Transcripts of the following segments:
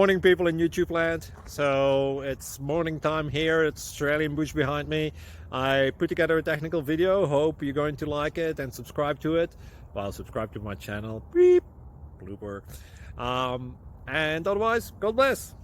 Morning, people in YouTube land. So it's morning time here. It's Australian bush behind me. I put together a technical video. Hope you're going to like it and subscribe to it. Well, subscribe to my channel. Beep, blooper. And otherwise, God bless.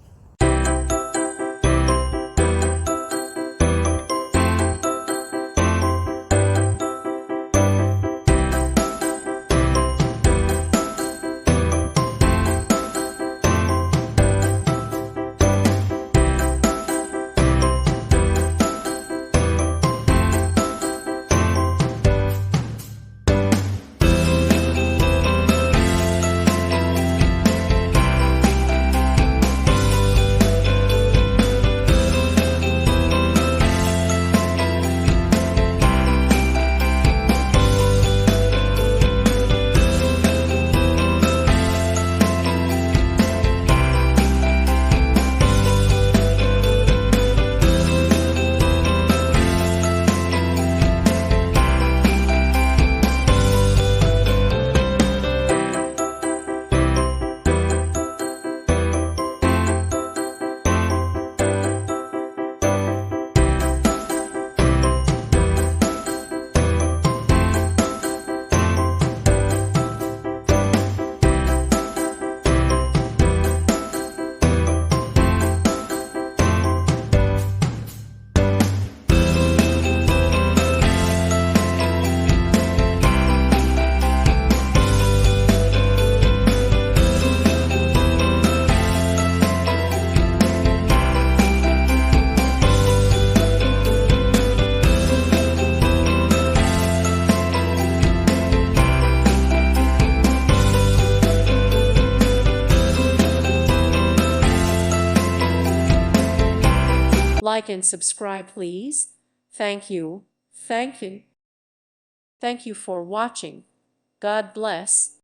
Like and subscribe, please. Thank you. Thank you. Thank you for watching. God bless.